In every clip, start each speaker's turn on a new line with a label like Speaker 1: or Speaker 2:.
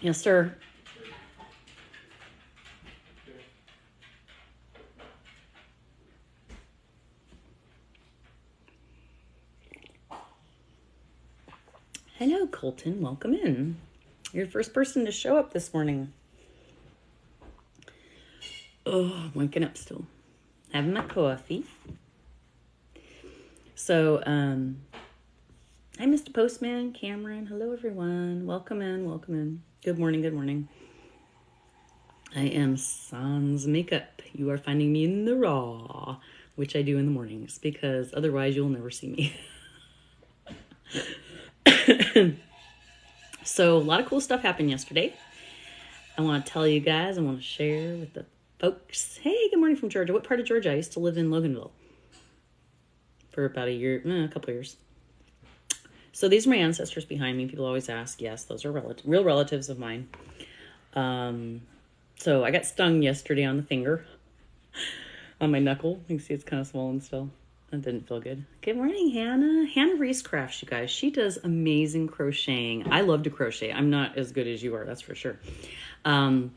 Speaker 1: Yes, sir. Hello, Colton. Welcome in. You're the first person to show up this morning. Oh, I'm waking up still. Having my coffee. So, hi, Mr. Postman, Cameron. Hello, everyone. Welcome in, welcome in. Good morning, good morning. I am sans makeup. You are finding me in the raw, which I do in the mornings, because otherwise you'll never see me. So, a lot of cool stuff happened yesterday. I want to tell you guys, I want to share with the folks. Hey, good morning from Georgia. What part of Georgia? I used to live in Loganville for about a couple of years. So these are my ancestors behind me. People always ask. Yes, those are real relatives of mine. So I got stung yesterday on the finger, on my knuckle. You can see it's kind of swollen still. That didn't feel good. Good morning, Hannah. Hannah Reese crafts, you guys. She does amazing crocheting. I love to crochet. I'm not as good as you are, that's for sure. Oh,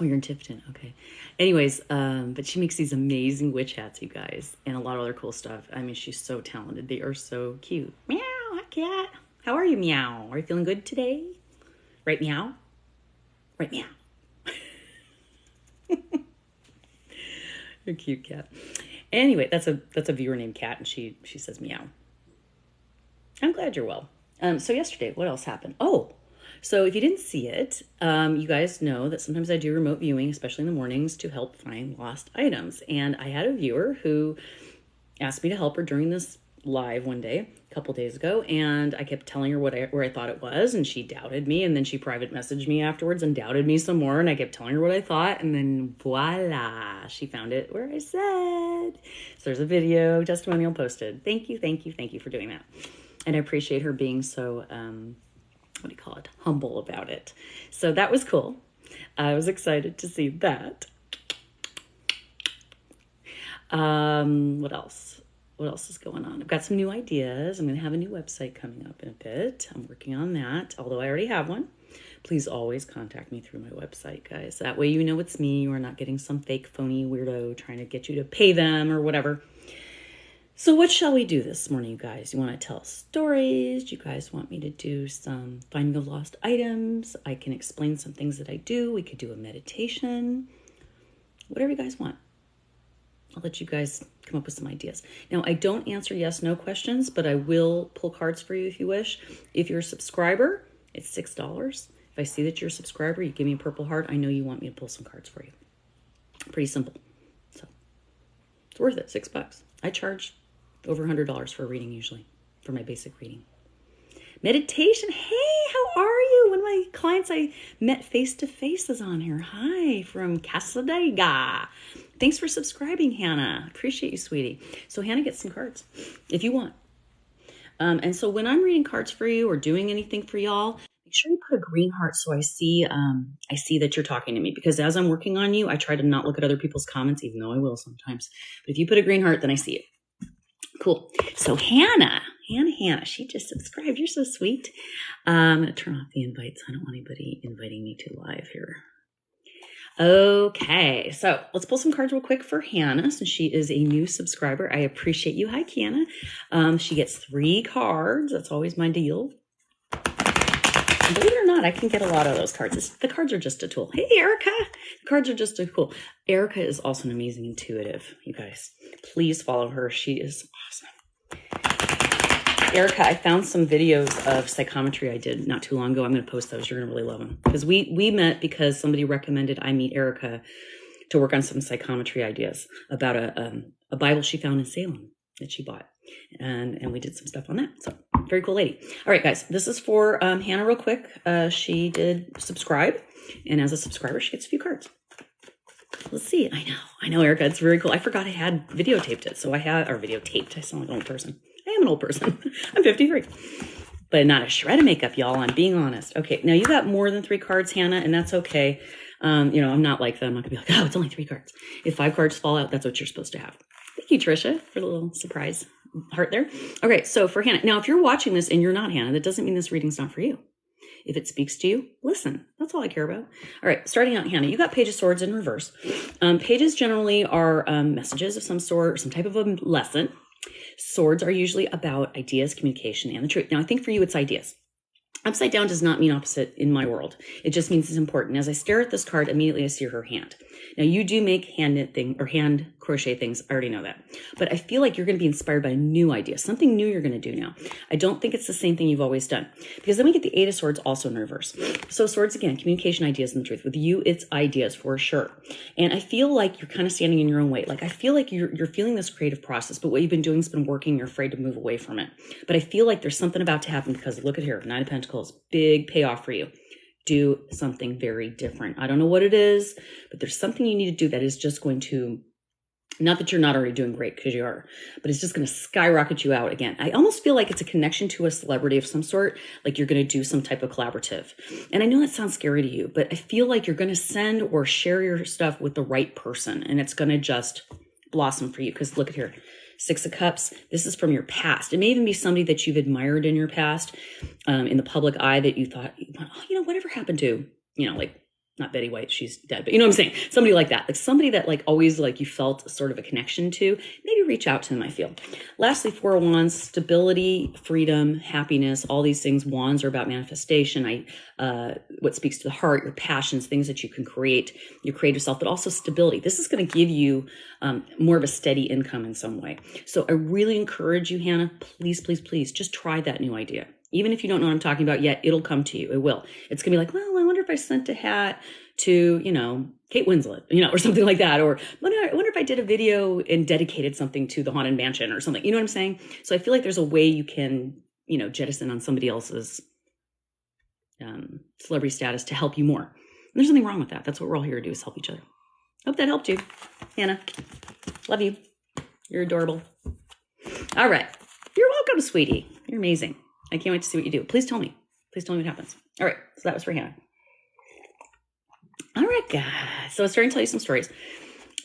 Speaker 1: you're in Tifton. Okay. Anyways, but she makes these amazing witch hats, you guys, and a lot of other cool stuff. I mean, she's so talented. They are so cute. Meow, hi, cat. How are you, meow? Are you feeling good today? Right, meow? Right, meow. You're a cute cat. Anyway, that's a viewer named Cat, and she says meow. I'm glad you're well. So yesterday, what else happened? Oh, so if you didn't see it, you guys know that sometimes I do remote viewing, especially in the mornings, to help find lost items. And I had a viewer who asked me to help her during this live one day, a couple days ago, and I kept telling her where I thought it was, and she doubted me, and then she private messaged me afterwards and doubted me some more, and I kept telling her what I thought, and then voila, she found it where I said. So there's a video testimonial posted. Thank you for doing that. And I appreciate her being so what do you call it, humble about it. So that was cool. I was excited to see that. What else is going on? I've got some new ideas. I'm going to have a new website coming up in a bit. I'm working on that, although I already have one. Please always contact me through my website, guys. That way you know it's me. You are not getting some fake phony weirdo trying to get you to pay them or whatever. So what shall we do this morning, you guys? You want to tell stories? Do you guys want me to do some finding of lost items? I can explain some things that I do. We could do a meditation. Whatever you guys want. I'll let you guys come up with some ideas. Now, I don't answer yes/no questions, but I will pull cards for you if you wish. If you're a subscriber, it's $6. If I see that you're a subscriber, you give me a purple heart, I know you want me to pull some cards for you. Pretty simple. So it's worth it, $6. I charge over $100 for a reading usually, for my basic reading. Meditation. Hey, how are you? One of my clients I met face-to-face is on here. Hi, from Casadega. Thanks for subscribing, Hannah. Appreciate you, sweetie. So Hannah gets some cards if you want. And so when I'm reading cards for you or doing anything for y'all, make sure you put a green heart so I see that you're talking to me, because as I'm working on you, I try to not look at other people's comments, even though I will sometimes. But if you put a green heart, then I see it. Cool. So Hannah, she just subscribed. You're so sweet. I'm going to turn off the invites. I don't want anybody inviting me to live here. Okay, so let's pull some cards real quick for Hannah, since she is a new subscriber. I appreciate you. Hi, Kiana. She gets 3 cards. That's always my deal. And believe it or not, I can get a lot of those cards. The cards are just a tool. Hey, Erica. The cards are just a cool. Erica is also an amazing intuitive, you guys. Please follow her. She is awesome. Erica, I found some videos of psychometry I did not too long ago. I'm going to post those. You're going to really love them. Because we met because somebody recommended I meet Erica to work on some psychometry ideas about a Bible she found in Salem that she bought. And we did some stuff on that. So very cool lady. All right, guys, this is for Hannah real quick. She did subscribe. And as a subscriber, she gets a few cards. Let's see. I know, Erica. It's very cool. I forgot I had videotaped it. So I sound like an old person. I am an old person. I'm 53. But not a shred of makeup, y'all. I'm being honest. Okay, now you got more than 3 cards, Hannah, and that's okay. I'm not like that. I'm not going to be like, oh, it's only 3 cards. If 5 cards fall out, that's what you're supposed to have. Thank you, Trisha, for the little surprise heart there. Okay, so for Hannah. Now, if you're watching this and you're not Hannah, that doesn't mean this reading's not for you. If it speaks to you, listen. That's all I care about. All right, starting out, Hannah, you got Page of Swords in reverse. Pages generally are messages of some sort or some type of a lesson. Swords are usually about ideas, communication, and the truth. Now, I think for you, it's ideas. Upside down does not mean opposite in my world. It just means it's important. As I stare at this card, immediately I see her hand. Now, you do make hand knit thing or hand crochet things. I already know that. But I feel like you're going to be inspired by a new idea, something new you're going to do now. I don't think it's the same thing you've always done. Because then we get the Eight of Swords also in reverse. So swords, again, communication, ideas, and the truth. With you, it's ideas for sure. And I feel like you're kind of standing in your own way. Like, I feel like you're feeling this creative process, but what you've been doing has been working. You're afraid to move away from it. But I feel like there's something about to happen because look at here, Nine of Pentacles, big payoff for you. Do something very different. I don't know what it is, but there's something you need to do that is just going to, not that you're not already doing great because you are, but it's just going to skyrocket you out again. I almost feel like it's a connection to a celebrity of some sort, like you're going to do some type of collaborative. And I know that sounds scary to you, but I feel like you're going to send or share your stuff with the right person and it's going to just blossom for you. Because look at here. Six of Cups, this is from your past. It may even be somebody that you've admired in your past, in the public eye that you thought, oh, whatever happened to, like, not Betty White, she's dead, but you know what I'm saying? Somebody like that. Like somebody that like always like you felt sort of a connection to, maybe reach out to them, I feel. Lastly, Four of Wands, stability, freedom, happiness, all these things. Wands are about manifestation. What speaks to the heart, your passions, things that you can create, your creative self, but also stability. This is going to give you more of a steady income in some way. So I really encourage you, Hannah, please, please, please, just try that new idea. Even if you don't know what I'm talking about yet, it'll come to you. It will. It's going to be like, well, I wonder if I sent a hat to, Kate Winslet, or something like that. Or I wonder if I did a video and dedicated something to the Haunted Mansion or something. You know what I'm saying? So I feel like there's a way you can, jettison on somebody else's celebrity status to help you more. And there's nothing wrong with that. That's what we're all here to do, is help each other. Hope that helped you. Hannah, love you. You're adorable. All right. You're welcome, sweetie. You're amazing. I can't wait to see what you do. Please tell me. Please tell me what happens. All right. So that was for Hannah. All right, guys. So I was starting to tell you some stories.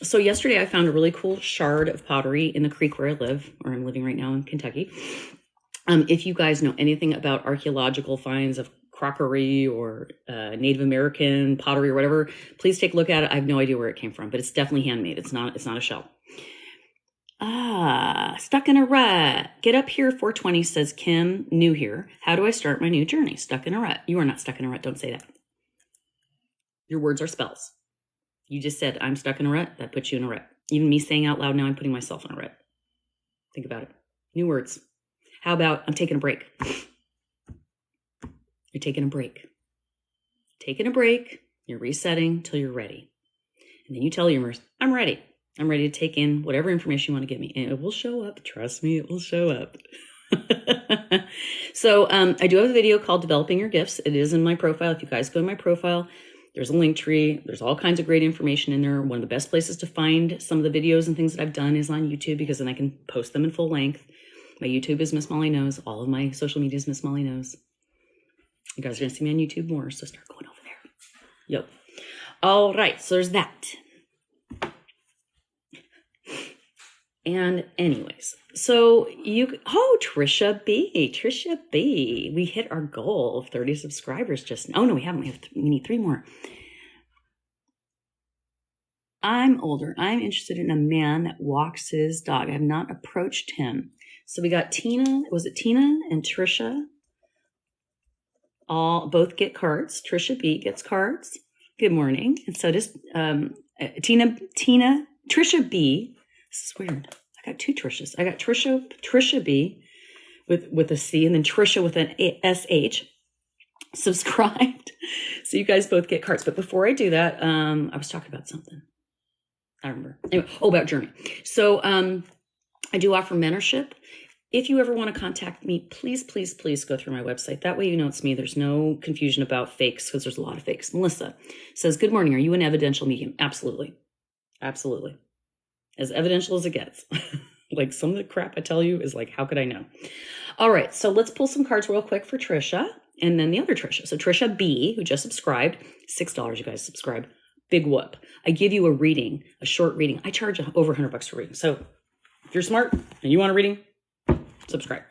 Speaker 1: So yesterday I found a really cool shard of pottery in the creek where I live, or I'm living right now in Kentucky. If you guys know anything about archaeological finds of crockery or Native American pottery or whatever, please take a look at it. I have no idea where it came from, but it's definitely handmade. It's not a shell. Stuck in a rut. Get up here, 420, says Kim, new here. How do I start my new journey? Stuck in a rut. You are not stuck in a rut. Don't say that. Your words are spells. You just said, I'm stuck in a rut. That puts you in a rut. Even me saying out loud now, I'm putting myself in a rut. Think about it. New words. How about I'm taking a break? You're taking a break. Taking a break. You're resetting till you're ready. And then you tell the universe, I'm ready. I'm ready to take in whatever information you want to give me. And it will show up. Trust me, it will show up. So I do have a video called Developing Your Gifts. It is in my profile. If you guys go to my profile, there's a link tree. There's all kinds of great information in there. One of the best places to find some of the videos and things that I've done is on YouTube, because then I can post them in full length. My YouTube is Miss Molly Knows. All of my social media is Miss Molly Knows. You guys are going to see me on YouTube more, so start going over there. Yep. All right, so there's that. And anyways, so Trisha B. We hit our goal of 30 subscribers just now. Oh, no, we haven't. We need 3 more. I'm older. I'm interested in a man that walks his dog. I have not approached him. So we got Tina. Was it Tina and Trisha? Both get cards. Trisha B gets cards. Good morning. And so does Trisha B. This is weird. I got 2 Trishas. I got Trisha B with a C, and then Trisha with an SH subscribed. So you guys both get cards. But before I do that, I was talking about something. I remember. Anyway, about journey. So I do offer mentorship. If you ever want to contact me, please, please, please go through my website. That way you know it's me. There's no confusion about fakes, because there's a lot of fakes. Melissa says, good morning. Are you an evidential medium? Absolutely. Absolutely. As evidential as it gets. Like some of the crap I tell you is like, how could I know? All right. So let's pull some cards real quick for Trisha and then the other Trisha. So Trisha B, who just subscribed, $6 you guys subscribe. Big whoop. I give you a reading, a short reading. I charge over $100 for reading. So if you're smart and you want a reading, subscribe.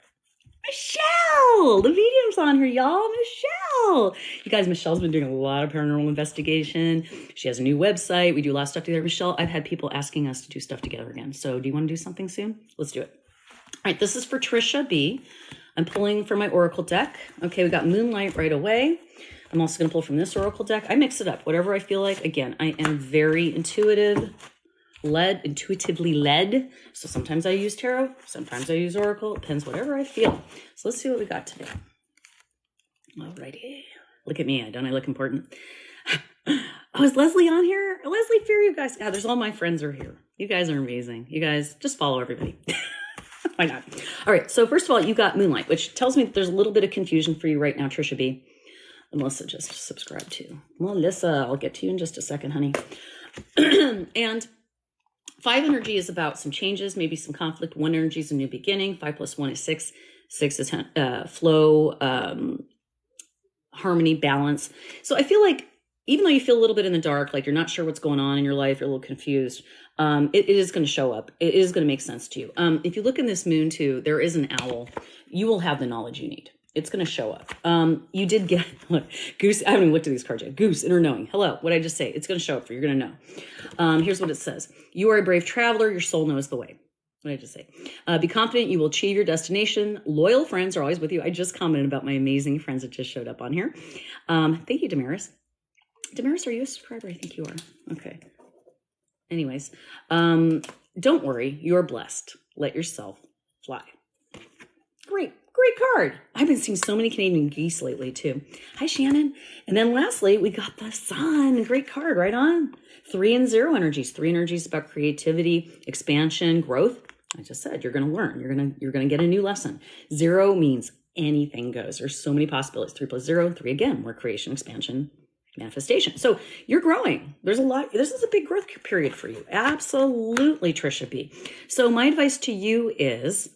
Speaker 1: Michelle, the medium's on here, y'all. Michelle. You guys, Michelle's been doing a lot of paranormal investigation. She has a new website. We do a lot of stuff together. Michelle, I've had people asking us to do stuff together again. So do you want to do something soon? Let's do it. All right, this is for Trisha B. I'm pulling from my Oracle deck. Okay, we got Moonlight right away. I'm also going to pull from this Oracle deck. I mix it up, whatever I feel like. Again, I am very intuitively led. So sometimes I use tarot, sometimes I use Oracle. It depends, whatever I feel. So let's see what we got today. Alrighty. Look at me. Don't I look important? Oh, is Leslie on here? Leslie Fear, you guys. Yeah, there's all my friends are here. You guys are amazing. You guys just follow everybody. Why not? All right. So first of all, you got Moonlight, which tells me that there's a little bit of confusion for you right now, Trisha B. Melissa just subscribed to. Melissa, I'll get to you in just a second, honey. And 5 energy is about some changes, maybe some conflict. 1 energy is a new beginning. 5 plus 1 is 6. 6 is flow, harmony, balance. So I feel like even though you feel a little bit in the dark, like you're not sure what's going on in your life, you're a little confused, it is going to show up. It is going to make sense to you. If you look in this moon too, there is an owl. You will have the knowledge you need. It's going to show up. You did get, look, Goose, I haven't even looked at these cards yet. Goose, inner knowing. Hello, what did I just say? It's going to show up for you. You're going to know. Here's what it says. You are a brave traveler. Your soul knows the way. What did I just say? Be confident. You will achieve your destination. Loyal friends are always with you. I just commented about my amazing friends that just showed up on here. Thank you, Damaris. Damaris, are you a subscriber? I think you are. Okay. Anyways, don't worry. You're blessed. Let yourself fly. Great card. I've been seeing so many Canadian geese lately too. Hi, Shannon. And then lastly, we got the Sun. Great card, right on. 3 and 0 energies. 3 energies about creativity, expansion, growth. I just said you're going to learn. You're going to get a new lesson. 0 means anything goes. There's so many possibilities. 3 plus 0, 3 again, more creation, expansion, manifestation. So you're growing. There's a lot. This is a big growth period for you. Absolutely, Trisha B. So my advice to you is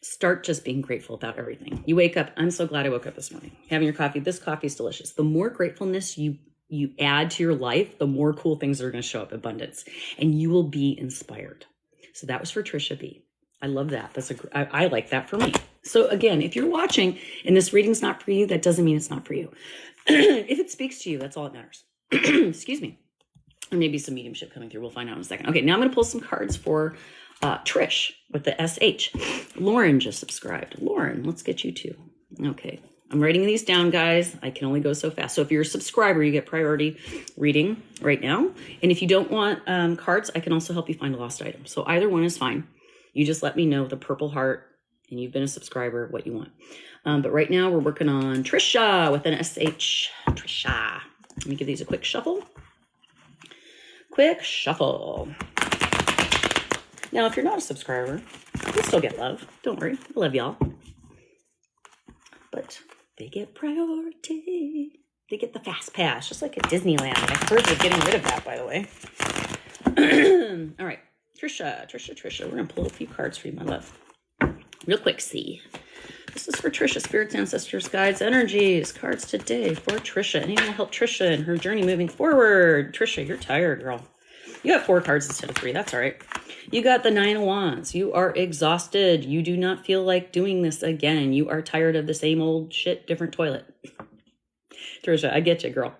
Speaker 1: start just being grateful about everything. You wake up. I'm so glad I woke up this morning. Having your coffee. This coffee is delicious. The more gratefulness you add to your life, the more cool things are going to show up in abundance, and you will be inspired. So that was for Trisha B. I love that. I like that for me. So again, if you're watching and this reading's not for you, that doesn't mean it's not for you. If it speaks to you, that's all that matters. Excuse me. Or maybe some mediumship coming through. We'll find out in a second. Okay, now I'm going to pull some cards for Trish with the SH. Lauren just subscribed. Lauren, let's get you too. Okay, I'm writing these down, guys. I can only go so fast. So if you're a subscriber, you get priority reading right now. And if you don't want cards, I can also help you find a lost item. So either one is fine. You just let me know the purple heart and you've been a subscriber, what you want. But right now we're working on Trisha with an SH. Trisha. Let me give these a quick shuffle. Quick shuffle. Now, if you're not a subscriber, you'll still get love. Don't worry. I love y'all. But they get priority. They get the fast pass, just like at Disneyland. I heard they're getting rid of that, by the way. All right. Trisha. We're going to pull a few cards for you, my love. Real quick, see. This is for Trisha. Spirits, ancestors, guides, energies. Cards today for Trisha. Anyone will help Trisha in her journey moving forward. Trisha, you're tired, girl. You got 4 cards instead of 3. That's all right. You got the 9 of Wands. You are exhausted. You do not feel like doing this again. You are tired of the same old shit, different toilet. Trisha, I get you, girl.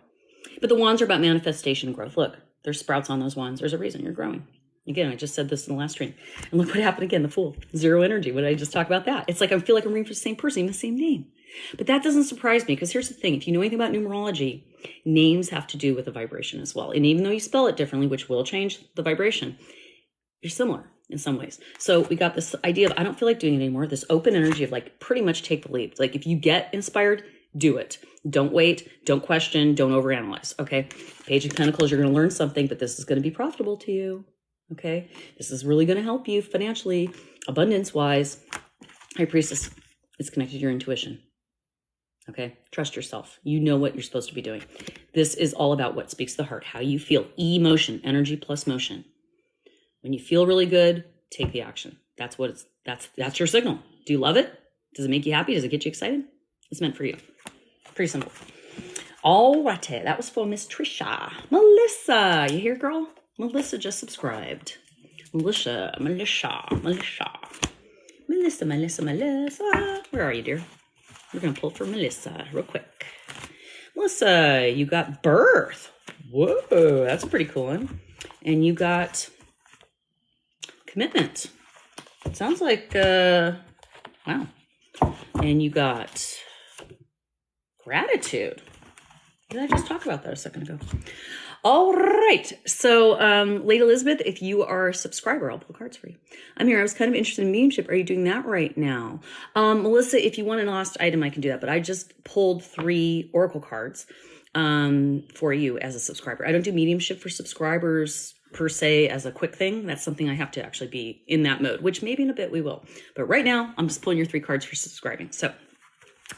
Speaker 1: But the wands are about manifestation and growth. Look, there's sprouts on those wands. There's a reason you're growing. Again, I just said this in the last stream. And look what happened again, the Fool. 0 energy. What did I just talk about that? It's like I feel like I'm reading for the same person, the same name. But that doesn't surprise me because here's the thing. If you know anything about numerology, names have to do with the vibration as well. And even though you spell it differently, which will change the vibration, you're similar in some ways. So we got this idea of I don't feel like doing it anymore. This open energy of like pretty much take the leap. Like if you get inspired, do it. Don't wait. Don't question. Don't overanalyze. Okay. Page of Pentacles, you're going to learn something, but this is going to be profitable to you. Okay. This is really going to help you financially, abundance wise. High Priestess, it's connected to your intuition. Okay. Trust yourself. You know what you're supposed to be doing. This is all about what speaks to the heart, how you feel. Emotion, energy plus motion. When you feel really good, take the action. That's what that's your signal. Do you love it? Does it make you happy? Does it get you excited? It's meant for you. Pretty simple. All right. That was for Miss Trisha. Melissa, you here, girl? Melissa just subscribed. Melissa. Melissa. Where are you, dear? We're going to pull for Melissa real quick. Melissa, you got birth. Whoa, that's a pretty cool one. And you got commitment. It sounds like, wow. And you got gratitude. Did I just talk about that a second ago? All right. So, Lady Elizabeth, if you are a subscriber, I'll pull cards for you. I'm here. I was kind of interested in mediumship. Are you doing that right now? Melissa, if you want an lost item, I can do that. But I just pulled 3 oracle cards for you as a subscriber. I don't do mediumship for subscribers per se as a quick thing. That's something I have to actually be in that mode, which maybe in a bit we will. But right now, I'm just pulling your 3 cards for subscribing. So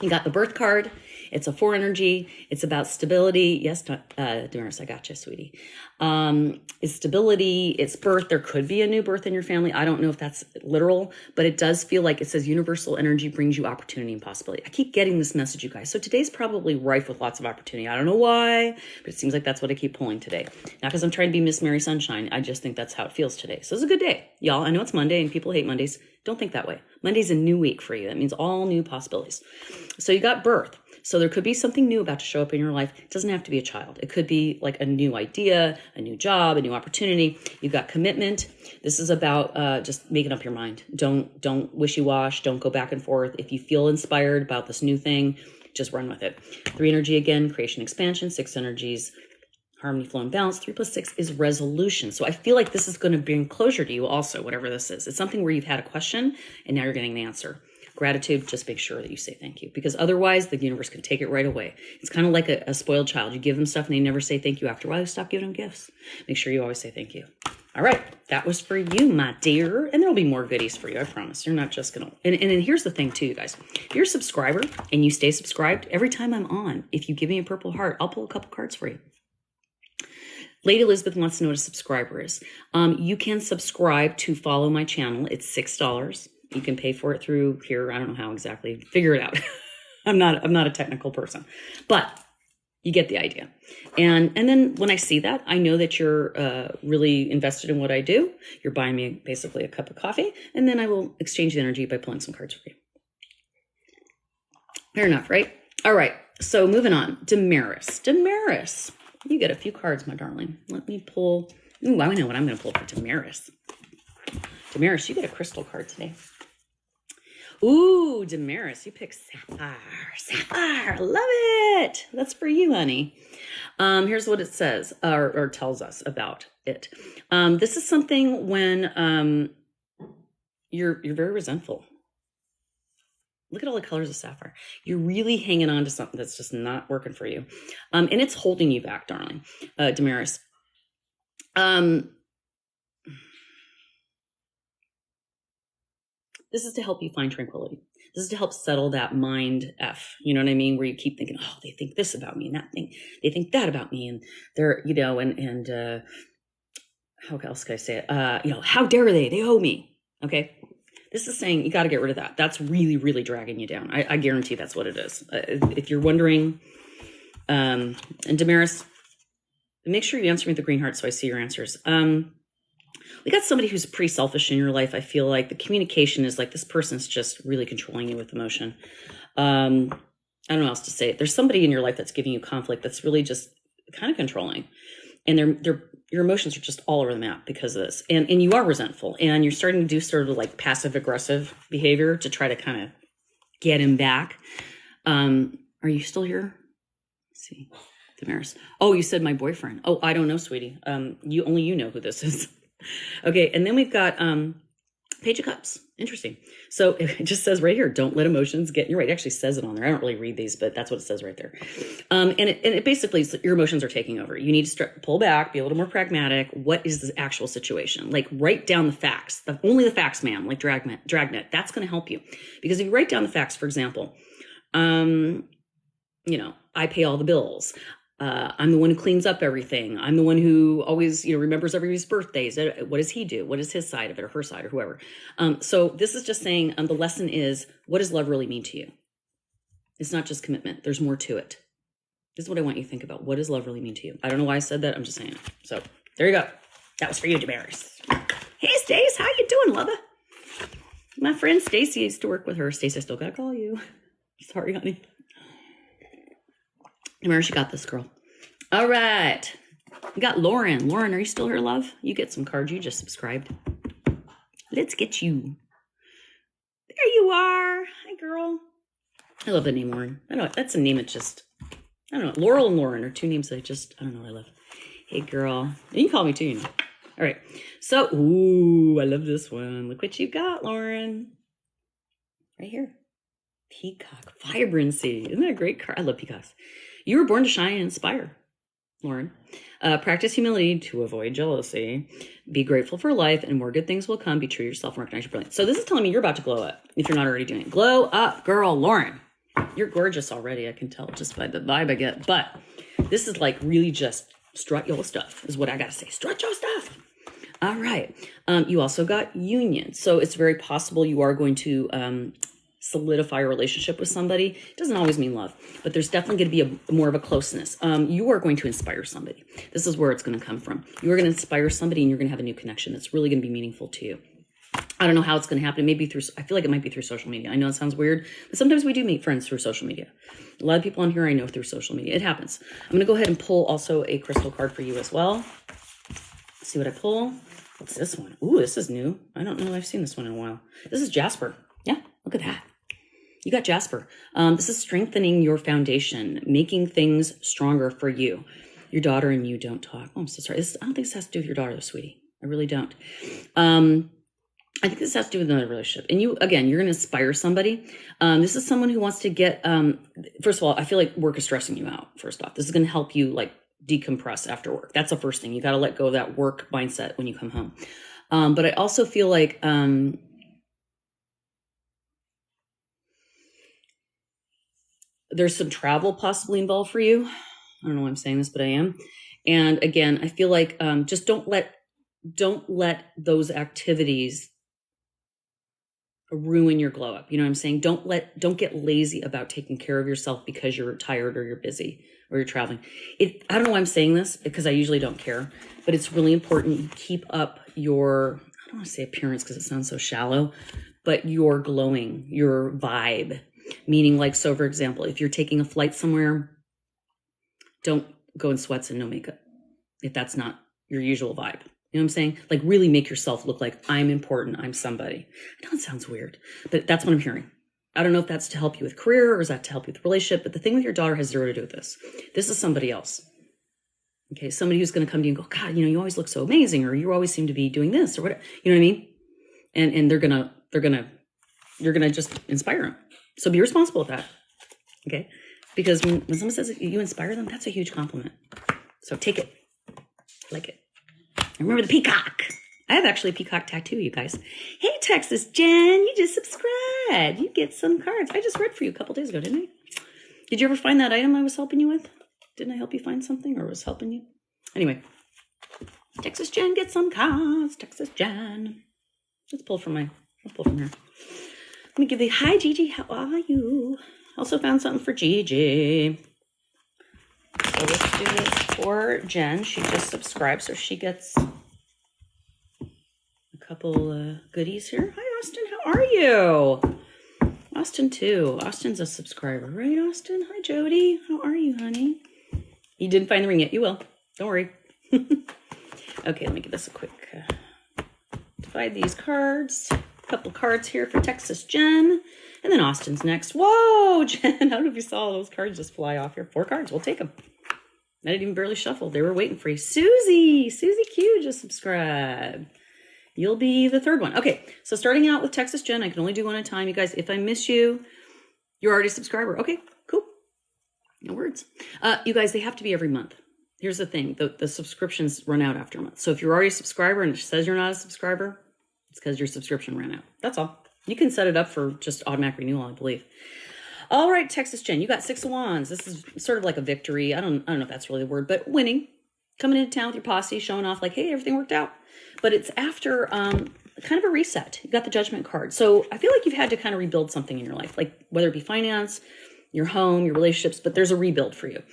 Speaker 1: you got the birth card. It's a 4 energy. It's about stability. Yes, Damaris, I got you, sweetie. It's stability. It's birth. There could be a new birth in your family. I don't know if that's literal, but it does feel like it says universal energy brings you opportunity and possibility. I keep getting this message, you guys. So today's probably rife with lots of opportunity. I don't know why, but it seems like that's what I keep pulling today. Not because I'm trying to be Miss Mary Sunshine. I just think that's how it feels today. So it's a good day, y'all. I know it's Monday and people hate Mondays. Don't think that way. Monday's a new week for you. That means all new possibilities. So you got birth. So there could be something new about to show up in your life. It doesn't have to be a child. It could be like a new idea, a new job, a new opportunity. You got commitment. This is about just making up your mind. Don't wishy-wash. Don't go back and forth. If you feel inspired about this new thing, just run with it. 3 energy again, creation, expansion. 6 energies, harmony, flow, and balance. 3 + 6 is resolution. So I feel like this is going to bring closure to you also, whatever this is. It's something where you've had a question and now you're getting the answer. Gratitude, just make sure that you say thank you, because otherwise the universe can take it right away. It's kind of like a spoiled child. You give them stuff and they never say thank you after a while. You stop giving them gifts. Make sure you always say thank you. All right, that was for you, my dear. And there'll be more goodies for you, I promise. You're not just going to... And here's the thing too, you guys. If you're a subscriber and you stay subscribed, every time I'm on, if you give me a purple heart, I'll pull a couple cards for you. Lady Elizabeth wants to know what a subscriber is. You can subscribe to follow my channel. It's $6. You can pay for it through here. I don't know how exactly. Figure it out. I'm not a technical person, but you get the idea. And then when I see that, I know that you're really invested in what I do. You're buying me basically a cup of coffee, and then I will exchange the energy by pulling some cards for you. Fair enough, right? All right. So moving on. Damaris. You get a few cards, my darling. Let me pull. Ooh, I know what I'm going to pull for Damaris. Damaris, you get a crystal card today. Ooh, Damaris, you pick Sapphire. Sapphire, love it. That's for you, honey. Here's what it says, or tells us about it. This is something when you're very resentful. Look at all the colors of sapphire. You're really hanging on to something that's just not working for you. And it's holding you back, darling, Damaris. This is to help you find tranquility. This is to help settle that mind F. You know what I mean? Where you keep thinking, oh, they think this about me and that thing. They think that about me. And they're, you know, and how else can I say it? You know, how dare they? They owe me. Okay. This is saying you got to get rid of that. That's really, really dragging you down. I guarantee that's what it is. If you're wondering, and Damaris, make sure you answer me with the green heart so I see your answers. We got somebody who's pretty selfish in your life. I feel like the communication is like this person's just really controlling you with emotion. I don't know how else to say it. There's somebody in your life that's giving you conflict that's really just kind of controlling. And your emotions are just all over the map because of this. And you are resentful. And you're starting to do sort of like passive aggressive behavior to try to kind of get him back. Are you still here? Let's see. Damaris. Oh, you said my boyfriend. Oh, I don't know, sweetie. You know who this is. Okay, and then we've got Page of Cups. Interesting. So it just says right here, don't let emotions get in your way. It actually says it on there. I don't really read these, but that's what it says right there. And it basically is your emotions are taking over. You need to pull back, be a little more pragmatic. What is the actual situation? Like write down the facts. Only the facts, ma'am, like Dragnet. That's going to help you. Because if you write down the facts, for example, you know, I pay all the bills. I'm the one who cleans up everything. I'm the one who always, you know, remembers everybody's birthdays. What does he do? What is his side of it or her side or whoever? So this is just saying the lesson is, what does love really mean to you? It's not just commitment. There's more to it. This is what I want you to think about. What does love really mean to you? I don't know why I said that. I'm just saying it. So there you go. That was for you, Damaris. Hey, Stace. How you doing, lover? My friend Stacy used to work with her. Stacy, I still got to call you. Sorry, honey. Remember, she got this, girl. All right. We got Lauren. Lauren, are you still here, love? You get some cards. You just subscribed. Let's get you. There you are. Hi, girl. I love the name Lauren. I know that's a name. It's just, I don't know. Laurel and Lauren are two names that I don't know what I love. Hey, girl. You can call me too, you know. All right. So, ooh, I love this one. Look what you got, Lauren. Right here. Peacock. Vibrancy. Isn't that a great card? I love peacocks. You were born to shine and inspire, Lauren. Practice humility to avoid jealousy. Be grateful for life and more good things will come. Be true to yourself and recognize your brilliance. So this is telling me you're about to glow up if you're not already doing it. Glow up, girl, Lauren. You're gorgeous already. I can tell just by the vibe I get. But this is like really just strut your stuff is what I got to say. Strut your stuff. All right. You also got union. So it's very possible you are going to solidify a relationship with somebody. It doesn't always mean love, but there's definitely going to be more of a closeness. You are going to inspire somebody. This is where it's going to come from. You are going to inspire somebody and you're going to have a new connection that's really going to be meaningful to you. I don't know how it's going to happen. Maybe I feel like it might be through social media. I know it sounds weird, but sometimes we do meet friends through social media. A lot of people on here I know through social media. It happens. I'm going to go ahead and pull also a crystal card for you as well. Let's see what I pull. What's this one? Ooh, this is new. I don't know if I've seen this one in a while. This is Jasper. Yeah, look at that. You got Jasper. This is strengthening your foundation, making things stronger for you. Your daughter and you don't talk. Oh, I'm so sorry. I don't think this has to do with your daughter, though, sweetie. I really don't. I think this has to do with another relationship. And you, again, you're going to inspire somebody. This is someone who wants to get, first of all, I feel like work is stressing you out, first off. This is going to help you like decompress after work. That's the first thing. You got to let go of that work mindset when you come home. But I also feel like, there's some travel possibly involved for you. I don't know why I'm saying this, but I am. And again, I feel like just don't let those activities ruin your glow up. You know what I'm saying? Don't get lazy about taking care of yourself because you're tired or you're busy or you're traveling. I don't know why I'm saying this because I usually don't care, but it's really important you keep up your, I don't want to say appearance because it sounds so shallow, but your glowing, your vibe. Meaning like, so for example, if you're taking a flight somewhere, don't go in sweats and no makeup if that's not your usual vibe. You know what I'm saying? Like really make yourself look like I'm important, I'm somebody. I know it sounds weird, but that's what I'm hearing. I don't know if that's to help you with career or is that to help you with relationship, but the thing with your daughter has zero to do with this. This is somebody else. Okay, somebody who's going to come to you and go, God, you always look so amazing, or you always seem to be doing this or whatever. You know what I mean? And you're gonna just inspire them. So be responsible with that, okay? Because when someone says you inspire them, that's a huge compliment. So take it, like it. And remember the peacock. I have actually a peacock tattoo, you guys. Hey, Texas Jen, you just subscribed. You get some cards. I just read for you a couple days ago, didn't I? Did you ever find that item I was helping you with? Didn't I help you find something or was helping you? Anyway, Texas Jen, get some cards. Texas Jen. Let's pull from here. Let me give you, hi Gigi, how are you? Also found something for Gigi. So let's do this for Jen. She just subscribed, so she gets a couple goodies here. Hi Austin, how are you? Austin too. Austin's a subscriber, right Austin? Hi Jody, how are you, honey? You didn't find the ring yet, you will. Don't worry. Okay, let me give this a quick, divide these cards. Couple cards here for Texas Jen, and then Austin's next. Whoa, Jen, I don't know if you saw those cards just fly off here. 4 cards, we'll take them. I didn't even barely shuffle. They were waiting for you. Susie Q just subscribed. You'll be the 3rd one. Okay, so starting out with Texas Jen, I can only do one at a time. You guys, if I miss you, you're already a subscriber. Okay, cool. No words. You guys, they have to be every month. Here's the thing, the subscriptions run out after a month. So if you're already a subscriber and it says you're not a subscriber, it's because your subscription ran out. That's all. You can set it up for just automatic renewal, I believe. All right, Texas Jen, you got 6 of Wands. This is sort of like a victory. I don't know if that's really the word, but winning. Coming into town with your posse, showing off like, hey, everything worked out. But it's after kind of a reset. You got the Judgment card. So I feel like you've had to kind of rebuild something in your life, like whether it be finance, your home, your relationships, but there's a rebuild for you.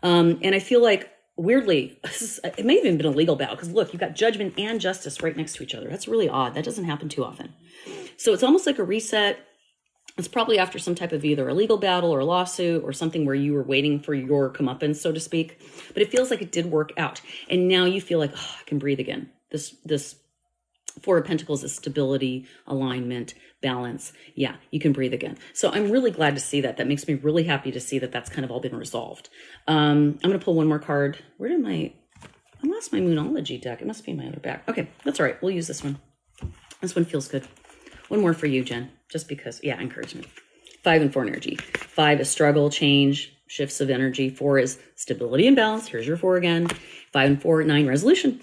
Speaker 1: And I feel like weirdly, it may have even been a legal battle because look, you've got Judgment and Justice right next to each other. That's really odd. That doesn't happen too often. So it's almost like a reset. It's probably after some type of either a legal battle or a lawsuit or something where you were waiting for your comeuppance, so to speak. But it feels like it did work out. And now you feel like, oh, I can breathe again. This Four of Pentacles is stability, alignment, balance. Yeah, you can breathe again. So I'm really glad to see that. That makes me really happy to see that that's kind of all been resolved. I'm going to pull one more card. I lost my Moonology deck. It must be in my other bag. Okay, that's all right. We'll use this one. This one feels good. One more for you, Jen, just because, yeah, encouragement. 5 and 4 energy. 5 is struggle, change, shifts of energy. 4 is stability and balance. Here's your 4 again. 5 and 4, 9, resolution.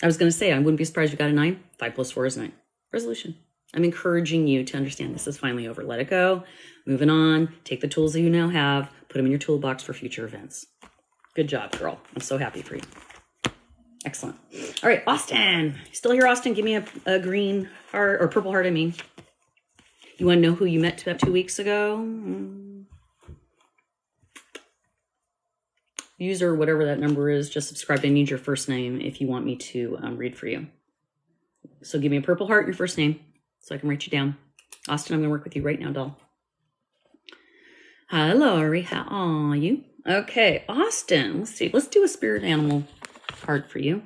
Speaker 1: I was going to say, I wouldn't be surprised if you got a 9. 5 plus 4 is 9. Resolution. I'm encouraging you to understand this is finally over. Let it go. Moving on. Take the tools that you now have. Put them in your toolbox for future events. Good job, girl. I'm so happy for you. Excellent. All right, Austin. Still here, Austin? Give me a green heart, or purple heart, I mean. You want to know who you met about 2 weeks ago? User, whatever that number is, just subscribe. I need your first name if you want me to read for you. So give me a purple heart, your first name, so I can write you down. Austin, I'm going to work with you right now, doll. Hello, Ari. How are you? Okay, Austin. Let's see. Let's do a spirit animal card for you.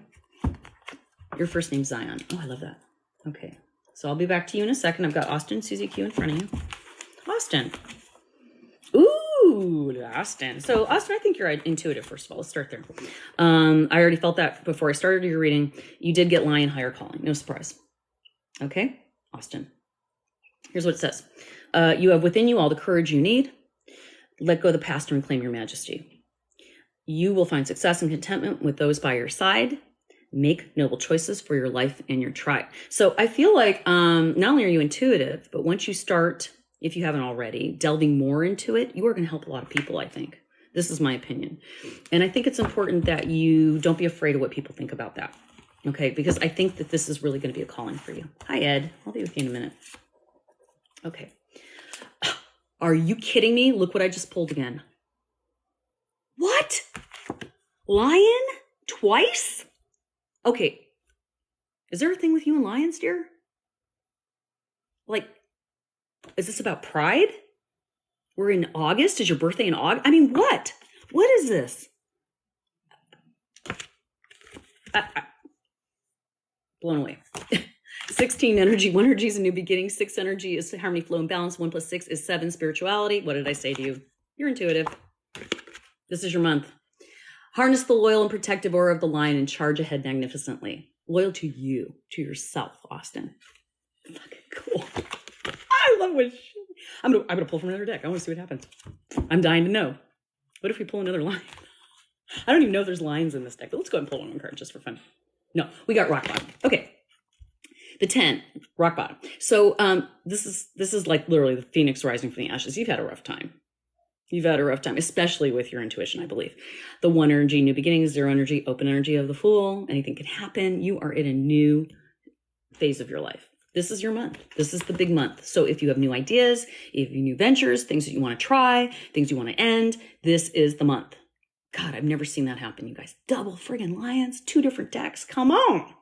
Speaker 1: Your first name's Zion. Oh, I love that. Okay. So I'll be back to you in a second. I've got Austin and Susie Q in front of you. Austin. Ooh, Austin. So Austin, I think you're intuitive, first of all. Let's start there. I already felt that before I started your reading. You did get Lion Higher Calling. No surprise. Okay, Austin. Here's what it says. You have within you all the courage you need. Let go of the past and reclaim your majesty. You will find success and contentment with those by your side. Make noble choices for your life and your tribe. So I feel like not only are you intuitive, but once you start, if you haven't already, delving more into it, you are going to help a lot of people, I think. This is my opinion. And I think it's important that you don't be afraid of what people think about that. Okay? Because I think that this is really going to be a calling for you. Hi, Ed. I'll be with you in a minute. Okay. Are you kidding me? Look what I just pulled again. What? Lion? Twice? Okay. Is there a thing with you and lions, dear? Like, is this about pride? We're in August? Is your birthday in August? I mean, what? What is this? Blown away. 16 energy. 1 energy is a new beginning. 6 energy is harmony, flow, and balance. 1 plus 6 is 7 spirituality. What did I say to you? You're intuitive. This is your month. Harness the loyal and protective aura of the lion and charge ahead magnificently. Loyal to you, to yourself, Austin. Fucking cool. I love what I'm gonna pull from another deck. I want to see what happens. I'm dying to know. What if we pull another lion? I don't even know if there's lions in this deck, but let's go ahead and pull one card just for fun. No, we got rock bottom. Okay. The 10, rock bottom. So this is like literally the phoenix rising from the ashes. You've had a rough time. You've had a rough time, especially with your intuition, I believe. The 1 energy, new beginnings, 0 energy, open energy of the Fool. Anything can happen. You are in a new phase of your life. This is your month. This is the big month. So if you have new ideas, if you have new ventures, things that you want to try, things you want to end, this is the month. God, I've never seen that happen, you guys. Double friggin' lions, 2 different decks. Come on.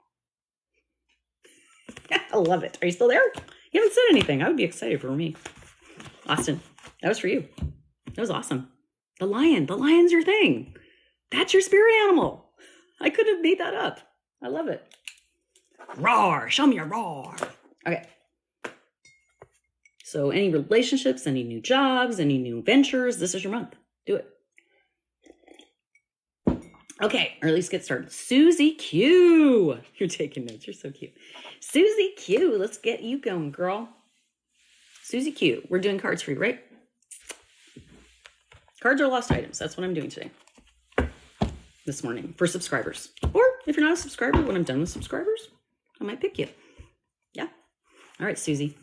Speaker 1: I love it. Are you still there? You haven't said anything. I would be excited for me. Austin, that was for you. That was awesome. The lion's your thing. That's your spirit animal. I could have made that up. I love it. Roar, show me your roar. Okay. So any relationships, any new jobs, any new ventures, this is your month. Do it. Okay, or at least get started. Susie Q. You're taking notes. You're so cute. Susie Q. Let's get you going, girl. Susie Q. We're doing cards for you, right? Cards are lost items. That's what I'm doing today. This morning for subscribers. Or if you're not a subscriber, when I'm done with subscribers, I might pick you. Yeah. All right, Susie.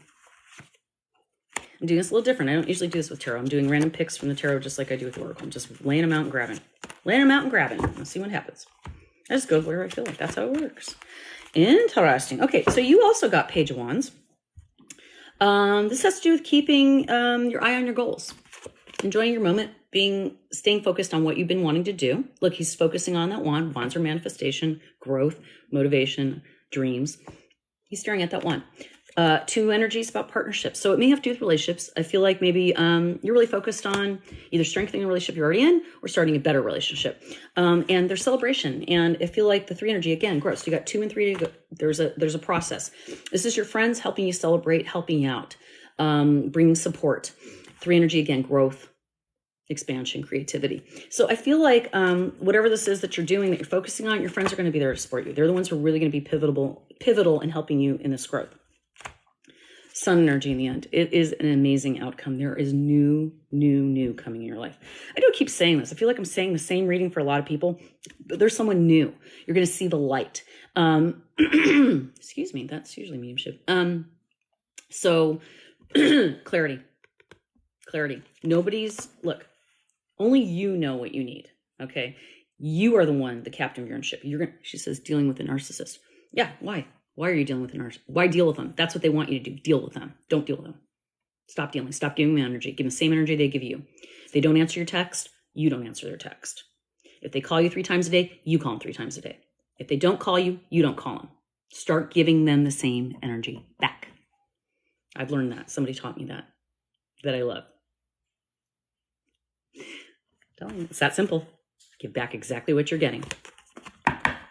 Speaker 1: I'm doing this a little different. I don't usually do this with tarot. I'm doing random picks from the tarot just like I do with Oracle. I'm just laying them out and grabbing. Laying them out and grabbing. Let's see what happens. I just go where I feel like. That's how it works. Interesting. Okay, so you also got Page of Wands. This has to do with keeping your eye on your goals. Enjoying your moment, staying focused on what you've been wanting to do. Look, he's focusing on that wand. Wands are manifestation, growth, motivation, dreams. He's staring at that wand. Two energies about partnerships. So it may have to do with relationships. I feel like maybe you're really focused on either strengthening a relationship you're already in or starting a better relationship. And there's celebration. And I feel like the 3 energy, again, gross. You got 2 and 3 to go. There's a process. This is your friends helping you celebrate, helping you out, bringing support. 3 energy, again, growth, expansion, creativity. So I feel like whatever this is that you're doing, that you're focusing on, your friends are going to be there to support you. They're the ones who are really going to be pivotal in helping you in this growth. Sun energy in the end. It is an amazing outcome. There is new coming in your life. I don't keep saying this. I feel like I'm saying the same reading for a lot of people, but there's someone new. You're going to see the light. Excuse me. That's usually mediumship. So clarity. Look, only you know what you need. Okay. You are the one, the captain of your own ship. She says, dealing with a narcissist. Yeah. Why? Why are you dealing with a narcissist? Why deal with them? That's what they want you to do. Deal with them. Don't deal with them. Stop dealing. Stop giving them energy. Give them the same energy they give you. If they don't answer your text, you don't answer their text. If they call you 3 times a day, you call them 3 times a day. If they don't call you, you don't call them. Start giving them the same energy back. I've learned that. Somebody taught me that I love. I'm telling you, it's that simple. Give back exactly what you're getting.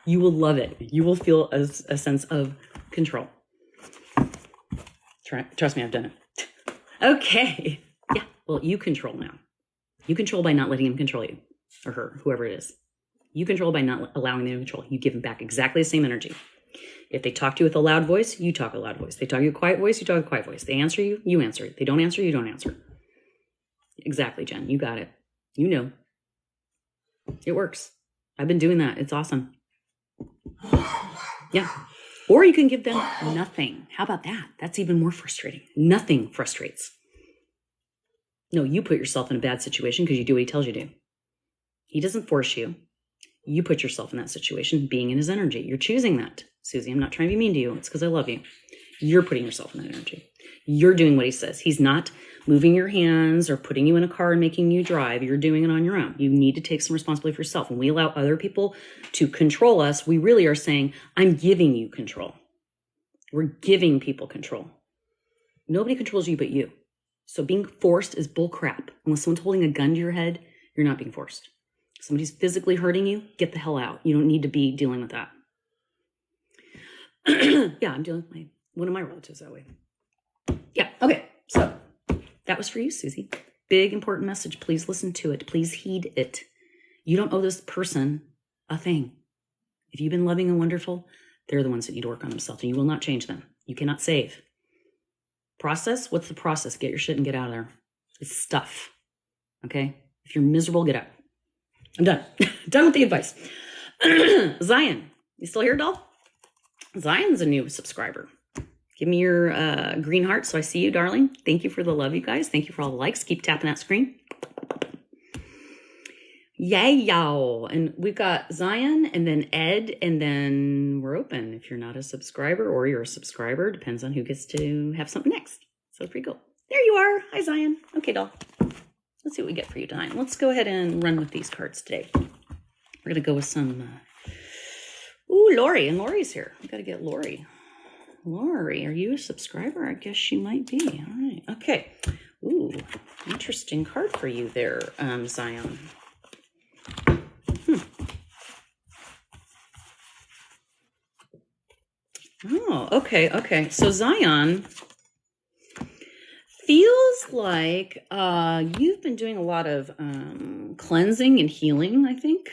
Speaker 1: You will love it. You will feel a sense of control. Trust me, I've done it. Okay. Yeah. Well, you control now. You control by not letting him control you, or her, whoever it is. You control by not allowing them to control. You give them back exactly the same energy. If they talk to you with a loud voice, you talk a loud voice. They talk to you with a quiet voice, you talk a quiet voice. They answer you, you answer. They don't answer, you don't answer. Exactly, Jen. You got it. You know. It works. I've been doing that. It's awesome. Yeah. Or you can give them nothing. How about that? That's even more frustrating. Nothing frustrates. No, you put yourself in a bad situation because you do what he tells you to. He doesn't force you. You put yourself in that situation, being in his energy. You're choosing that. Susie, I'm not trying to be mean to you. It's because I love you. You're putting yourself in that energy. You're doing what he says. He's not moving your hands or putting you in a car and making you drive. You're doing it on your own. You need to take some responsibility for yourself. When we allow other people to control us, we really are saying, I'm giving you control. We're giving people control. Nobody controls you but you. So being forced is bull crap. Unless someone's holding a gun to your head, you're not being forced. If somebody's physically hurting you, get the hell out. You don't need to be dealing with that. Yeah, I'm dealing with one of my relatives that way. Yeah, okay. So that was for you, Susie. Big, important message. Please listen to it. Please heed it. You don't owe this person a thing. If you've been loving and wonderful, they're the ones that need to work on themselves, and you will not change them. You cannot save. Process? What's the process? Get your shit and get out of there. It's stuff. Okay? If you're miserable, get out. I'm done. Done with the advice. Zion, you still here, doll? Zion's a new subscriber. Give me your green heart so I see you, darling. Thank you for the love, you guys. Thank you for all the likes. Keep tapping that screen. Yay, y'all. And we've got Zion and then Ed, and then we're open. If you're not a subscriber or you're a subscriber, depends on who gets to have something next. So pretty cool. There you are. Hi, Zion. Okay, doll. Let's see what we get for you tonight. Let's go ahead and run with these cards today. We're going to go with some... Ooh, Lori. And Lori's here. We got to get Lori. Lori, are you a subscriber? I guess she might be. All right. Okay. Ooh, interesting card for you there, Zion. Oh, okay, okay. So Zion, feels like you've been doing a lot of cleansing and healing, I think.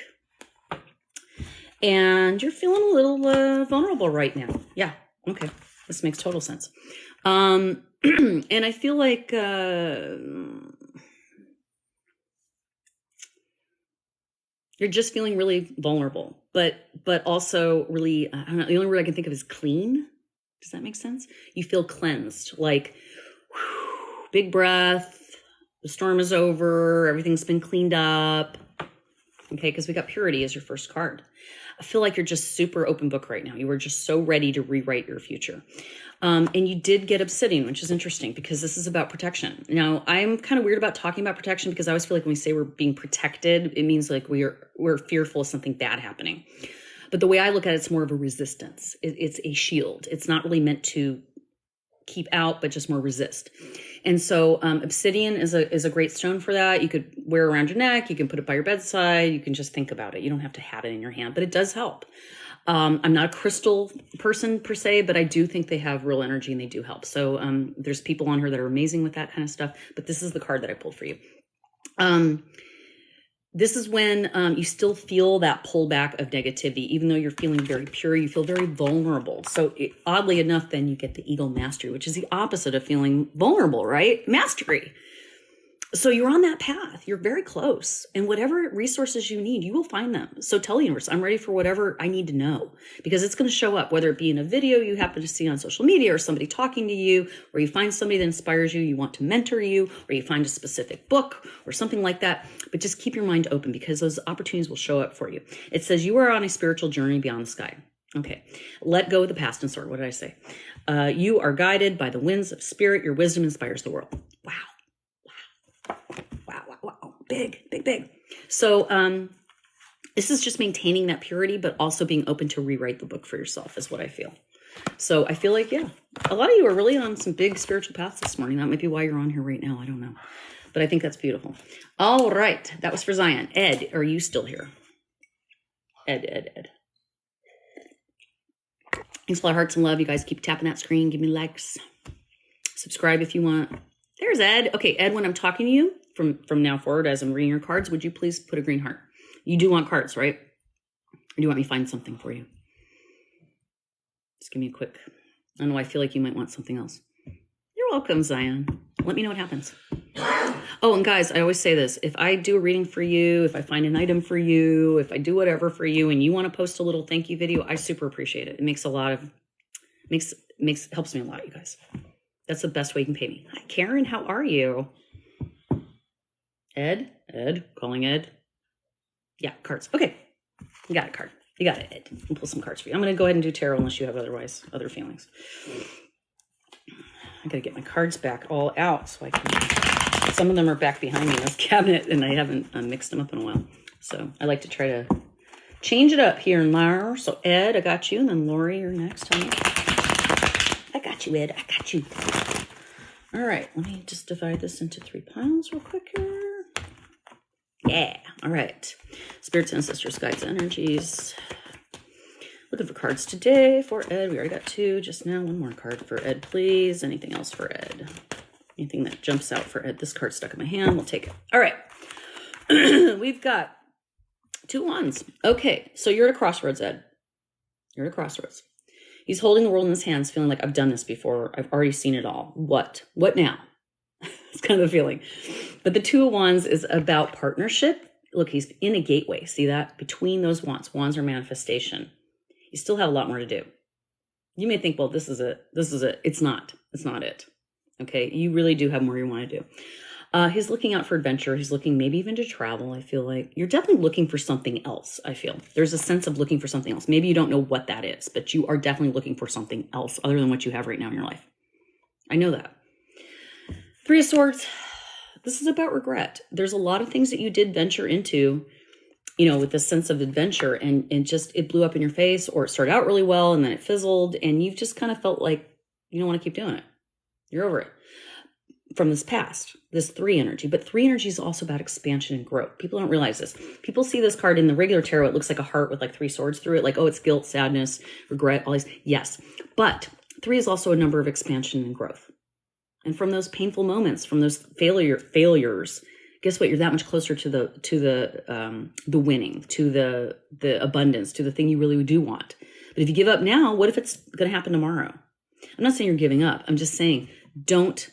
Speaker 1: And you're feeling a little vulnerable right now. Yeah, okay. This makes total sense. And I feel like you're just feeling really vulnerable, but also really, I don't know, the only word I can think of is clean. Does that make sense? You feel cleansed, like whew, big breath, the storm is over, everything's been cleaned up. Okay, because we got purity as your first card. I feel like you're just super open book right now. You were just so ready to rewrite your future. And you did get obsidian, which is interesting because this is about protection. Now, I'm kind of weird about talking about protection because I always feel like when we say we're being protected, it means like we're fearful of something bad happening. But the way I look at it, it's more of a resistance. It's a shield. It's not really meant to keep out, but just more resist. And so obsidian is a great stone for that. You could wear around your neck. You can put it by your bedside. You can just think about it. You don't have to have it in your hand, but it does help. I'm not a crystal person per se, but I do think they have real energy and they do help. So there's people on here that are amazing with that kind of stuff, but this is the card that I pulled for you. This is when you still feel that pullback of negativity, even though you're feeling very pure, you feel very vulnerable. So oddly enough, then you get the eagle mastery, which is the opposite of feeling vulnerable, right? Mastery. So you're on that path. You're very close. And whatever resources you need, you will find them. So tell the universe, I'm ready for whatever I need to know, because it's going to show up, whether it be in a video you happen to see on social media or somebody talking to you, or you find somebody that inspires you, you want to mentor you, or you find a specific book or something like that. But just keep your mind open, because those opportunities will show up for you. It says you are on a spiritual journey beyond the sky. Okay. Let go of the past and sword. What did I say? You are guided by the winds of spirit. Your wisdom inspires the world. Wow. Wow. Big. So this is just maintaining that purity, but also being open to rewrite the book for yourself is what I feel. So I feel like, yeah, a lot of you are really on some big spiritual paths this morning. That might be why you're on here right now. I don't know. But I think that's beautiful. All right. That was for Zion. Ed, are you still here? Ed. Thanks for all hearts and love. You guys keep tapping that screen. Give me likes. Subscribe if you want. There's Ed. Okay, Ed, when I'm talking to you from now forward, as I'm reading your cards, would you please put a green heart? You do want cards, right? Or do you want me to find something for you? Just give me a quick, I don't know, I feel like you might want something else. You're welcome, Zion. Let me know what happens. Oh, and guys, I always say this. If I do a reading for you, if I find an item for you, if I do whatever for you, and you want to post a little thank you video, I super appreciate it. It makes a lot of, helps me a lot, you guys. That's the best way you can pay me. Hi, Karen. How are you? Ed, calling Ed. Yeah, cards. Okay. You got a card. You got it, Ed. I'll pull some cards for you. I'm going to go ahead and do tarot unless you have other feelings. I got to get my cards back all out so I can, some of them are back behind me in this cabinet and I haven't mixed them up in a while. So I like to try to change it up here and there. So Ed, I got you. And then Lori, you're next, honey. I got you, Ed. I got you. All right. Let me just divide this into 3 piles real quick here. Yeah. All right. Spirits, ancestors, guides, energies. Looking for cards today for Ed. We already got 2 just now. 1 more card for Ed, please. Anything else for Ed? Anything that jumps out for Ed? This card's stuck in my hand. We'll take it. All right. We've got 2 wands. Okay. So you're at a crossroads, Ed. You're at a crossroads. He's holding the world in his hands, feeling like I've done this before. I've already seen it all. What? What now? It's kind of the feeling. But the 2 of Wands is about partnership. Look, he's in a gateway. See that? Between those wands. Wands are manifestation. You still have a lot more to do. You may think, well, this is it. It's not. It's not it. Okay? You really do have more you want to do. He's looking out for adventure. He's looking maybe even to travel, I feel like. You're definitely looking for something else, I feel. There's a sense of looking for something else. Maybe you don't know what that is, but you are definitely looking for something else other than what you have right now in your life. I know that. 3 of Swords. This is about regret. There's a lot of things that you did venture into, with this sense of adventure, and just it blew up in your face, or it started out really well and then it fizzled, and you've just kind of felt like you don't want to keep doing it. You're over it. From this past, this 3 energy. But 3 energy is also about expansion and growth. People don't realize this. People see this card in the regular tarot. It looks like a heart with like 3 swords through it. Like, oh, it's guilt, sadness, regret, all these. Yes. But 3 is also a number of expansion and growth. And from those painful moments, from those failures, guess what? You're that much closer to the winning, to the abundance, to the thing you really do want. But if you give up now, what if it's going to happen tomorrow? I'm not saying you're giving up. I'm just saying don't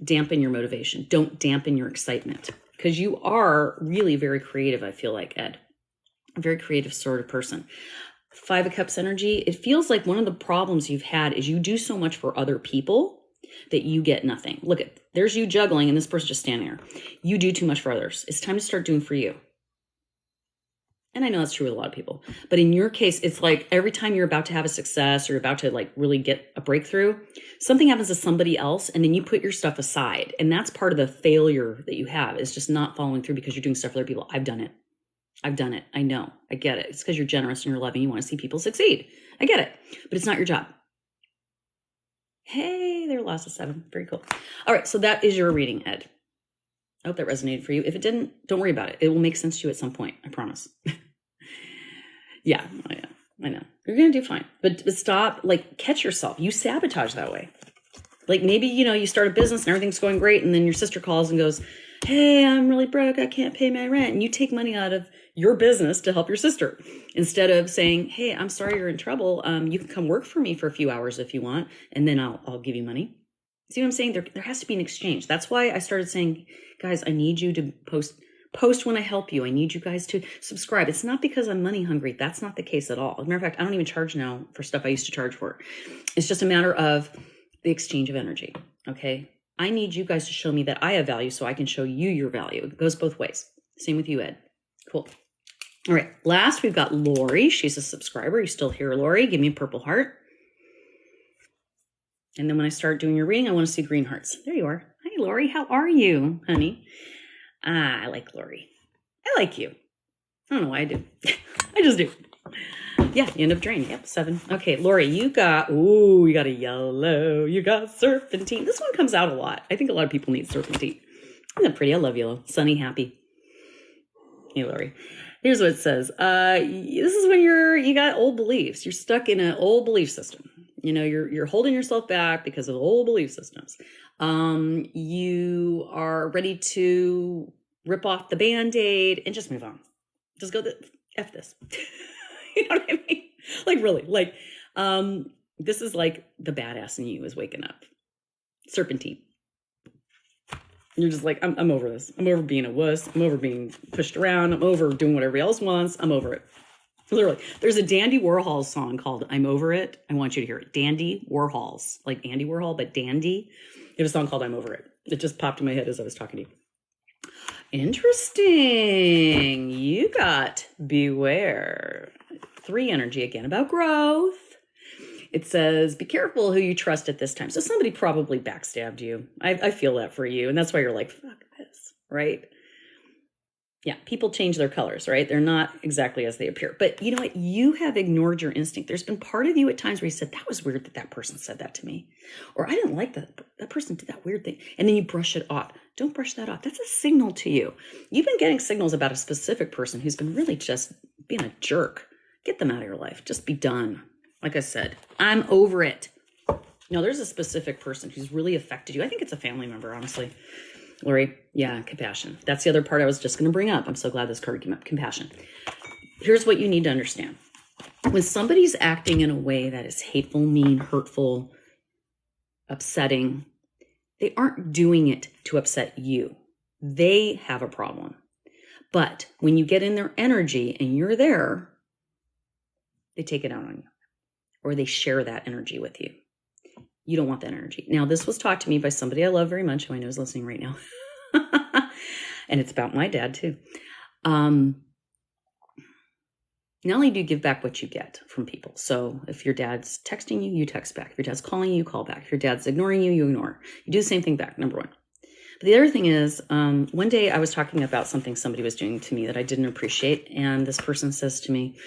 Speaker 1: dampen your motivation. Don't dampen your excitement, because you are really very creative. I feel like, Ed, a very creative sort of person. 5 of Cups energy. It feels like one of the problems you've had is you do so much for other people that you get nothing. Look at, there's you juggling and this person just standing there. You do too much for others. It's time to start doing for you. And I know that's true with a lot of people, but in your case, it's like every time you're about to have a success or you're about to like really get a breakthrough, something happens to somebody else and then you put your stuff aside. And that's part of the failure that you have, is just not following through because you're doing stuff for other people. I've done it. I know. I get it. It's because you're generous and you're loving. You want to see people succeed. I get it, but it's not your job. Hey, there, lost a 7. Very cool. All right, so that is your reading, Ed. I hope that resonated for you. If it didn't, don't worry about it. It will make sense to you at some point. I promise. Yeah, I know. You're going to do fine. But stop, like, catch yourself. You sabotage that way. Like, maybe, you start a business and everything's going great, and then your sister calls and goes, hey, I'm really broke. I can't pay my rent. And you take money out of your business to help your sister. Instead of saying, hey, I'm sorry you're in trouble. You can come work for me for a few hours if you want, and then I'll give you money. See what I'm saying? There has to be an exchange. That's why I started saying, guys, I need you to post when I help you. I need you guys to subscribe. It's not because I'm money hungry. That's not the case at all. As a matter of fact, I don't even charge now for stuff I used to charge for. It's just a matter of the exchange of energy. Okay. I need you guys to show me that I have value so I can show you your value. It goes both ways. Same with you, Ed. Cool. All right. Last, we've got Lori. She's a subscriber. You still here, Lori? Give me a purple heart. And then when I start doing your reading, I want to see green hearts. There you are. Hi, Lori. How are you, honey? I like Lori. I like you. I don't know why I do. I just do. Yeah, you end up draining. Yep, 7. Okay, Lori, you got a yellow. You got serpentine. This one comes out a lot. I think a lot of people need serpentine. Isn't that pretty? I love yellow. Sunny, happy. Hey, Lori. Here's what it says. This is when you got old beliefs. You're stuck in an old belief system. You're holding yourself back because of old belief systems. You are ready to rip off the Band-Aid and just move on. Just go F this. You know what I mean? Like, really, this is like the badass in you is waking up. Serpentine. You're just like, I'm over this. I'm over being a wuss. I'm over being pushed around. I'm over doing what everybody else wants. I'm over it. Literally, there's a Dandy Warhol song called I'm Over It. I want you to hear it. Dandy Warhols, like Andy Warhol, but Dandy. There's a song called I'm Over It. It just popped in my head as I was talking to you. Interesting. You got Beware. 3 energy again about growth. It says, be careful who you trust at this time. So somebody probably backstabbed you. I feel that for you. And that's why you're like, fuck this, right? Yeah, people change their colors, right? They're not exactly as they appear. But you know what? You have ignored your instinct. There's been part of you at times where you said, that was weird that person said that to me. Or I didn't like that person did that weird thing. And then you brush it off. Don't brush that off. That's a signal to you. You've been getting signals about a specific person who's been really just being a jerk. Get them out of your life. Just be done. Like I said, I'm over it. No, there's a specific person who's really affected you. I think it's a family member, honestly. Lori, yeah, compassion. That's the other part I was just going to bring up. I'm so glad this card came up. Compassion. Here's what you need to understand. When somebody's acting in a way that is hateful, mean, hurtful, upsetting, they aren't doing it to upset you. They have a problem. But when you get in their energy and you're there, they take it out on you. Or they share that energy with you. You don't want that energy. Now, this was taught to me by somebody I love very much, who I know is listening right now. And it's about my dad, too. Not only do you give back what you get from people. So if your dad's texting you, you text back. If your dad's calling you, you call back. If your dad's ignoring you, you ignore. You do the same thing back, number 1. But the other thing is, one day I was talking about something somebody was doing to me that I didn't appreciate. And this person says to me,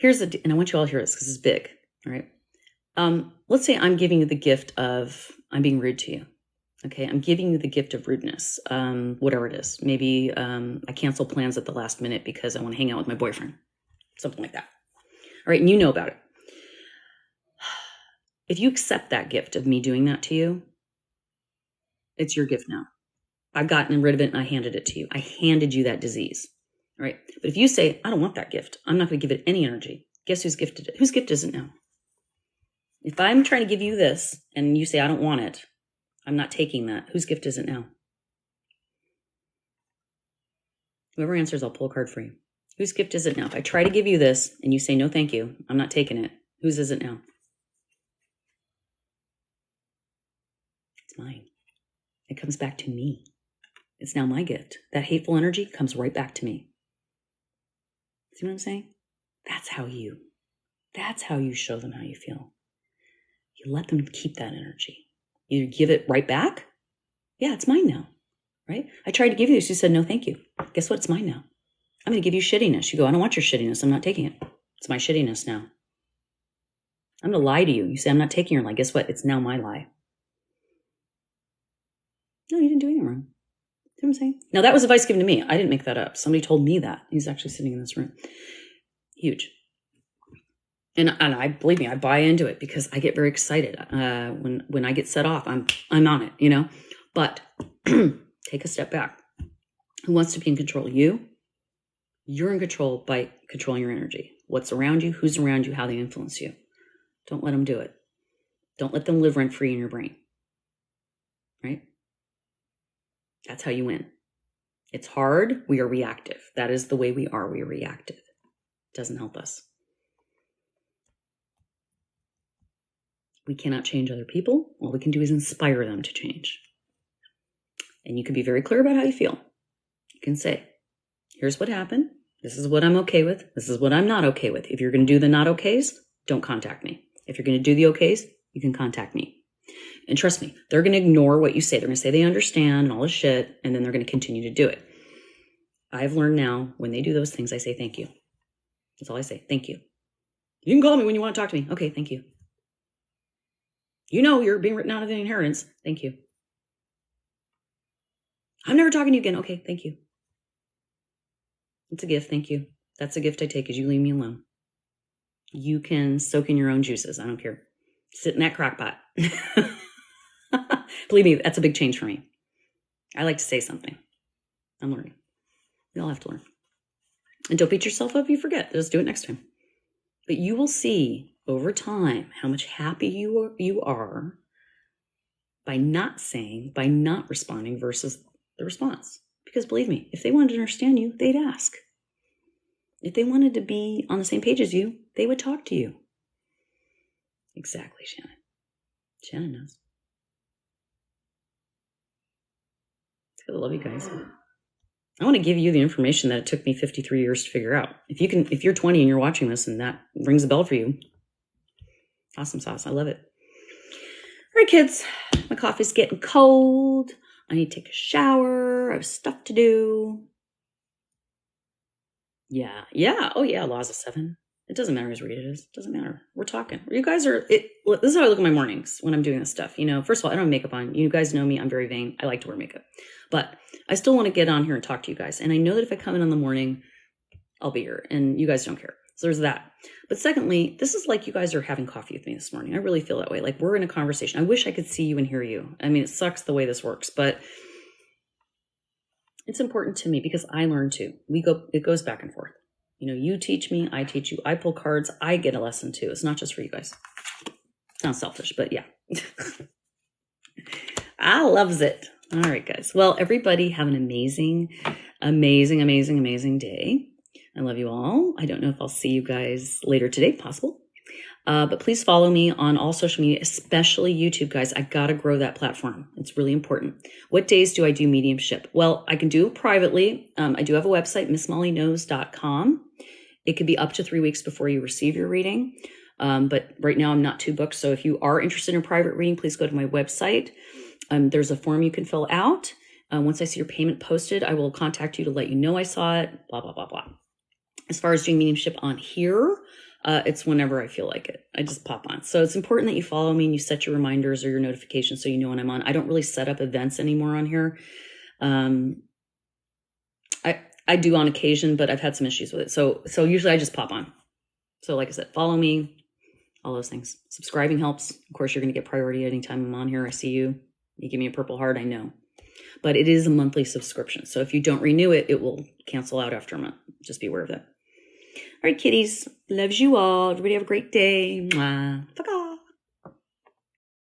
Speaker 1: and I want you all to hear this because it's big, all right? Let's say I'm giving you the gift of, I'm being rude to you. Okay. I'm giving you the gift of rudeness. Whatever it is. Maybe, I cancel plans at the last minute because I want to hang out with my boyfriend. Something like that. All right. And you know about it. If you accept that gift of me doing that to you, it's your gift now. I've gotten rid of it and I handed it to you. I handed you that disease. All right. But if you say, I don't want that gift, I'm not going to give it any energy. Guess who's gifted it? Whose gift is it now? If I'm trying to give you this and you say, I don't want it, I'm not taking that. Whose gift is it now? Whoever answers, I'll pull a card for you. Whose gift is it now? If I try to give you this and you say, no, thank you, I'm not taking it. Whose is it now? It's mine. It comes back to me. It's now my gift. That hateful energy comes right back to me. See what I'm saying? That's how you show them how you feel. You let them keep that energy. You give it right back. Yeah, it's mine now, right? I tried to give you this. You said, no, thank you. Guess what? It's mine now. I'm going to give you shittiness. You go, I don't want your shittiness. I'm not taking it. It's my shittiness now. I'm going to lie to you. You say, I'm not taking your lie. Guess what? It's now my lie. No, you didn't do anything wrong. See what I'm saying? Now, that was advice given to me. I didn't make that up. Somebody told me that. He's actually sitting in this room. Huge. And I believe me, I buy into it because I get very excited. When I get set off, I'm on it, you know. But take a step back. Who wants to be in control? You. You're in control by controlling your energy. What's around you, who's around you, how they influence you. Don't let them do it. Don't let them live rent free in your brain. Right? That's how you win. It's hard. We are reactive. That is the way we are. We are reactive. It doesn't help us. We cannot change other people. All we can do is inspire them to change. And you can be very clear about how you feel. You can say, here's what happened. This is what I'm okay with. This is what I'm not okay with. If you're going to do the not okays, don't contact me. If you're going to do the okays, you can contact me. And trust me, they're going to ignore what you say. They're going to say they understand and all this shit, and then they're going to continue to do it. I've learned now, when they do those things, I say thank you. That's all I say. Thank you. You can call me when you want to talk to me. Okay, thank you. You know you're being written out of the inheritance. Thank you. I'm never talking to you again. Okay, thank you. It's a gift. Thank you. That's a gift I take, is you leave me alone. You can soak in your own juices. I don't care. Sit in that crock pot. Believe me, that's a big change for me. I like to say something. I'm learning. We all have to learn. And don't beat yourself up if you forget. Just do it next time. But you will see over time how much happy you are by not saying, by not responding versus the response. Because believe me, if they wanted to understand you, they'd ask. If they wanted to be on the same page as you, they would talk to you. Exactly, Shannon. Shannon knows. I love you guys. I want to give you the information that it took me 53 years to figure out. If you're 20 and you're watching this and that rings a bell for you, awesome sauce. I love it. All right, kids, my coffee's getting cold. I need to take a shower. I have stuff to do. Yeah. Oh yeah, laws of seven. It doesn't matter whose read it is. It doesn't matter. We're talking. You guys are, this is how I look at my mornings when I'm doing this stuff. You know, first of all, I don't have makeup on. You guys know me. I'm very vain. I like to wear makeup. But I still want to get on here and talk to you guys. And I know that if I come in the morning, I'll be here. And you guys don't care. So there's that. But secondly, this is like you guys are having coffee with me this morning. I really feel that way. Like we're in a conversation. I wish I could see you and hear you. I mean, it sucks the way this works. But it's important to me because I learn too. It goes back and forth. You know, you teach me, I teach you, I pull cards, I get a lesson too. It's not just for you guys. Sounds selfish, but yeah. I loves it. All right, guys. Well, everybody have an amazing, amazing, amazing, amazing day. I love you all. I don't know if I'll see you guys later today, possible. But please follow me on all social media, especially YouTube, guys. I got to grow that platform. It's really important. What days do I do mediumship? Well, I can do it privately. I do have a website, missmollyknows.com. It could be up to 3 weeks before you receive your reading. But right now I'm not too booked. So if you are interested in a private reading, please go to my website. There's a form you can fill out. Once I see your payment posted, I will contact you to let you know I saw it, blah, blah, blah, blah. As far as doing mediumship on here, it's whenever I feel like it. I just pop on. So it's important that you follow me and you set your reminders or your notifications so you know when I'm on. I don't really set up events anymore on here. I do on occasion, but I've had some issues with it. So usually I just pop on. So like I said, follow me, all those things. Subscribing helps. Of course, you're going to get priority anytime I'm on here. I see you. You give me a purple heart, I know. But it is a monthly subscription. So if you don't renew it, it will cancel out after a month. Just be aware of that. All right, kitties. Loves you all. Everybody have a great day. Mwah. Fuck off.